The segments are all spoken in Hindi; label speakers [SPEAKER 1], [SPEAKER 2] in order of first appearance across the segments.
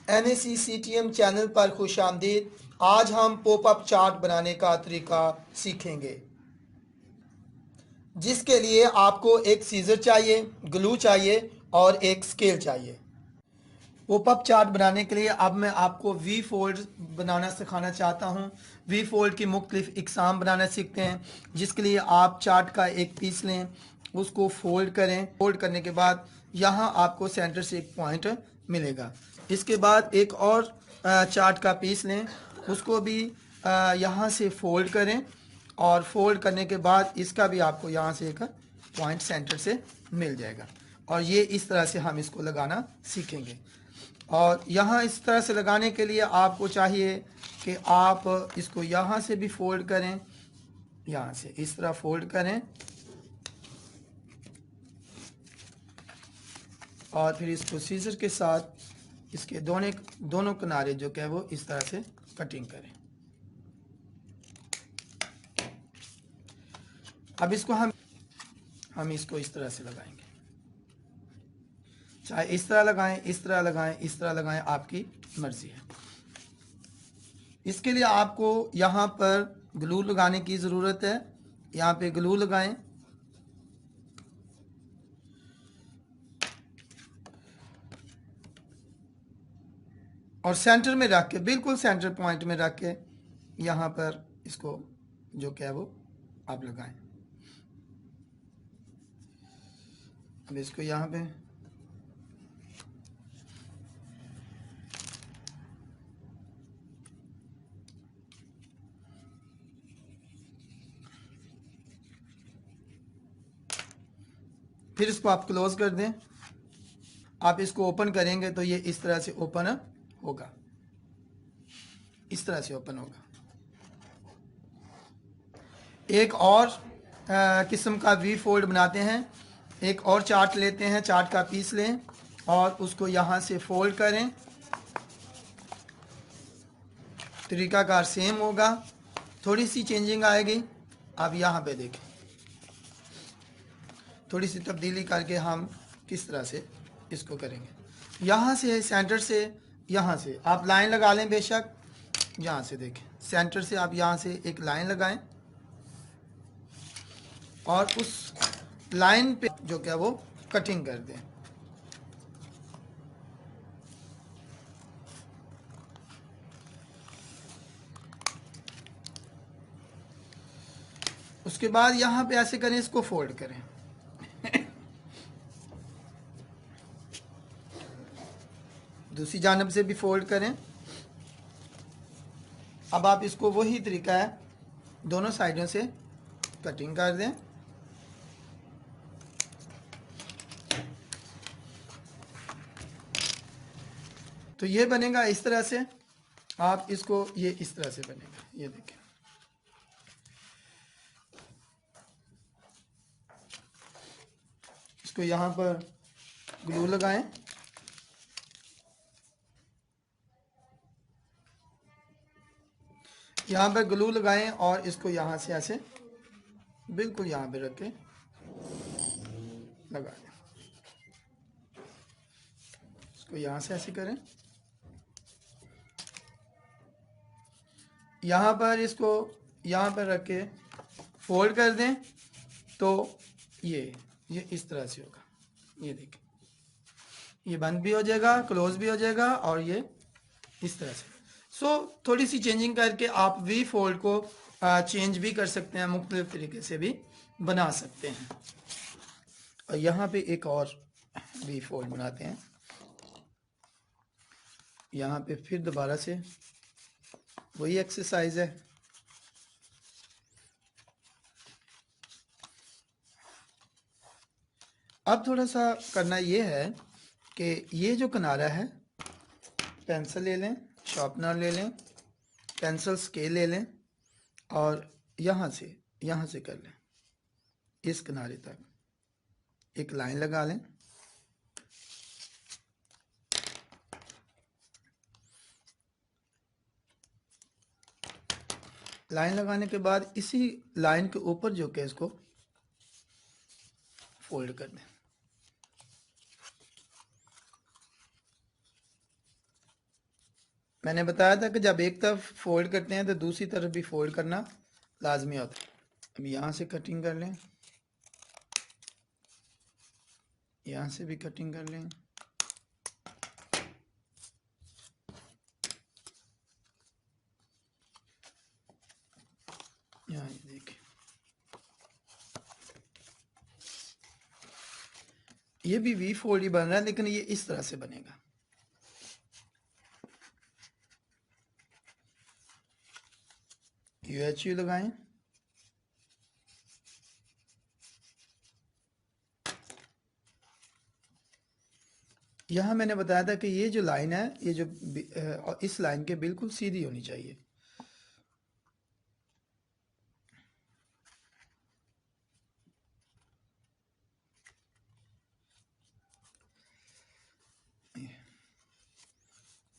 [SPEAKER 1] NACCTM चैनल पर खुश आमदीद। आज हम पॉपअप चार्ट बनाने का तरीका सीखेंगे, जिसके लिए आपको एक सीजर चाहिए, ग्लू चाहिए और एक स्केल चाहिए। पॉपअप चार्ट बनाने के लिए अब मैं आपको वी फोल्ड बनाना सिखाना चाहता हूँ। वी फोल्ड की मुख्तलिफ इकसाम बनाना सीखते हैं, जिसके लिए आप चार्ट का एक पीस लें, उसको फोल्ड करें। फोल्ड करने के बाद यहाँ आपको सेंटर से एक पॉइंट मिलेगा। इसके बाद एक और चार्ट का पीस लें, उसको भी यहाँ से फोल्ड करें और फोल्ड करने के बाद इसका भी आपको यहाँ से एक पॉइंट सेंटर से मिल जाएगा। और ये इस तरह से हम इसको लगाना सीखेंगे। और यहाँ इस तरह से लगाने के लिए आपको चाहिए कि आप इसको यहाँ से भी फोल्ड करें, यहाँ से इस तरह फोल्ड करें और फिर इसको सीजर के साथ इसके दोनों किनारे जो कि है वो इस तरह से कटिंग करें। अब इसको हम इसको इस तरह से लगाएंगे, चाहे इस तरह लगाएं, इस तरह लगाएं, इस तरह लगाएं, आपकी मर्जी है। इसके लिए आपको यहाँ पर ग्लू लगाने की ज़रूरत है। यहाँ पे ग्लू लगाएं और सेंटर में रख के, बिल्कुल सेंटर पॉइंट में रख के यहाँ पर इसको जो क्या है वो आप लगाएं। अब इसको यहाँ पे फिर इसको आप क्लोज कर दें। आप इसको ओपन करेंगे तो ये इस तरह से ओपन होगा, इस तरह से ओपन होगा। एक और किस्म का वी फोल्ड बनाते हैं। एक और चार्ट लेते हैं, चार्ट का पीस लें और उसको यहाँ से फोल्ड करें। तरीकाकार सेम होगा, थोड़ी सी चेंजिंग आएगी। अब यहाँ पे देखें, थोड़ी सी तब्दीली करके हम किस तरह से इसको करेंगे। यहाँ से सेंटर से, यहाँ से आप लाइन लगा लें बेशक। यहाँ से देखें, सेंटर से आप यहाँ से एक लाइन लगाएं और उस लाइन पे जो क्या वो कटिंग कर दें। उसके बाद यहाँ पे ऐसे करें, इसको फोल्ड करें। दूसरी जानब से भी फोल्ड करें। अब आप इसको वही तरीका है, दोनों साइडों से कटिंग कर दें। तो ये बनेगा इस तरह से। आप इसको, ये इस तरह से बनेगा, ये देखें। इसको यहाँ पर ग्लू लगाएं, यहाँ पर ग्लू लगाएं और इसको यहाँ से ऐसे बिल्कुल यहाँ पे रख के लगा दें। इसको यहाँ से ऐसे करें, यहाँ पर इसको यहाँ पर रख के फोल्ड कर दें तो ये इस तरह से होगा। ये देखें, ये बंद भी हो जाएगा, क्लोज भी हो जाएगा और ये इस तरह से। थोड़ी सी चेंजिंग करके आप वी फोल्ड को चेंज भी कर सकते हैं, मुख्तलिफ तरीके से भी बना सकते हैं। और यहाँ पे एक और वी फोल्ड बनाते हैं। यहाँ पे फिर दोबारा से वही एक्सरसाइज है। अब थोड़ा सा करना ये है कि ये जो किनारा है, पेंसिल ले लें, शार्पनर ले लें, पेंसिल स्केल ले लें और यहाँ से कर लें इस किनारे तक एक लाइन लगा लें। लाइन लगाने के बाद इसी लाइन के ऊपर जो कि इसको फोल्ड कर दें। मैंने बताया था कि जब एक तरफ फोल्ड करते हैं तो दूसरी तरफ भी फोल्ड करना लाजमी होता है। अब यहाँ से कटिंग कर लें, यहाँ से भी कटिंग कर लें। यहाँ देखिए, ये भी वी फोल्ड ही बन रहा है, लेकिन ये इस तरह से बनेगा। UHU लगाएं, यहाँ मैंने बताया था कि ये जो लाइन है, ये जो इस लाइन के बिल्कुल सीधी होनी चाहिए।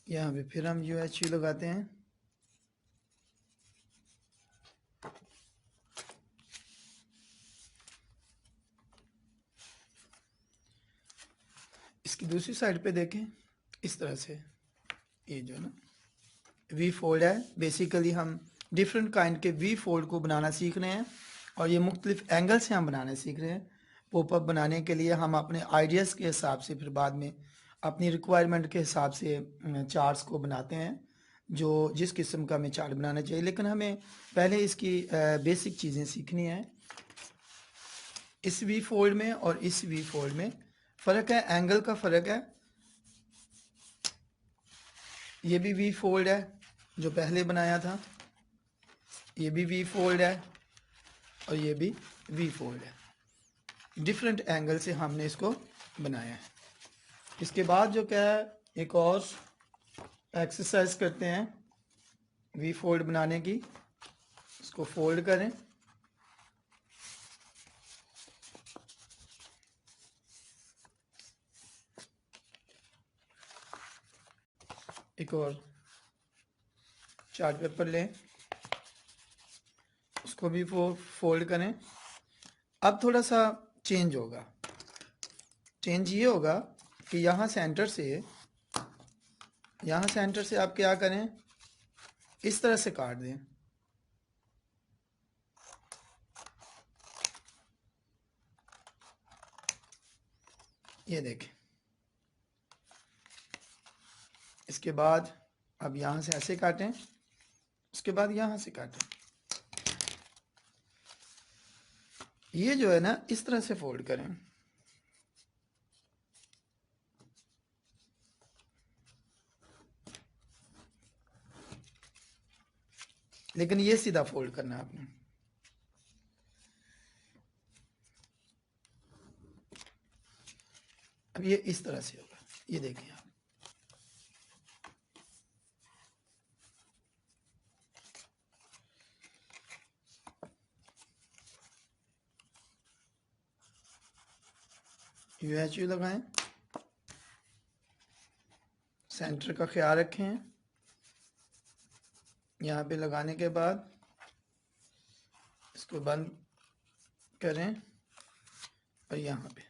[SPEAKER 1] यहाँ पे फिर हम UHU लगाते हैं। इसकी दूसरी साइड पे देखें, इस तरह से ये जो ना वी फोल्ड है। बेसिकली हम डिफरेंट काइंड के वी फोल्ड को बनाना सीख रहे हैं, और ये मुख्तलिफ एंगल से हम बनाने सीख रहे हैं। पॉपअप बनाने के लिए हम अपने आइडियाज़ के हिसाब से फिर बाद में अपनी रिक्वायरमेंट के हिसाब से चार्ट्स को बनाते हैं, जो जिस किस्म का हमें चार्ट बनाना चाहिए। लेकिन हमें पहले इसकी बेसिक चीज़ें सीखनी है। इस वी फोल्ड में और इस वी फोल्ड में फ़र्क है, एंगल का फ़र्क है। ये भी वी फोल्ड है जो पहले बनाया था, ये भी वी फोल्ड है, और ये भी वी फोल्ड है। डिफरेंट एंगल से हमने इसको बनाया है। इसके बाद जो क्या है, एक और एक्सरसाइज करते हैं वी फोल्ड बनाने की। इसको फोल्ड करें, एक और चार्ट पेपर लें, उसको भी फोल्ड करें। अब थोड़ा सा चेंज होगा। चेंज ये होगा कि यहाँ सेंटर से आप क्या करें, इस तरह से काट दें। ये देखें। इसके बाद अब यहाँ से ऐसे काटें, उसके बाद यहाँ से काटें। ये जो है ना, इस तरह से फोल्ड करें। लेकिन ये सीधा फोल्ड करना है आपने। अब ये इस तरह से होगा, ये देखिए आप। UHU लगाएं, सेंटर का ख्याल रखें। यहाँ पे लगाने के बाद इसको बंद करें, और यहाँ पे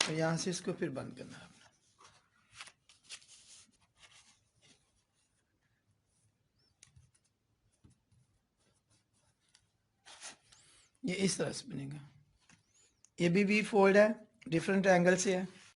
[SPEAKER 1] और यहाँ से इसको फिर बंद करना है अपना। ये इस तरह से बनेगा। ये भी वी फोल्ड है, डिफरेंट एंगल से है।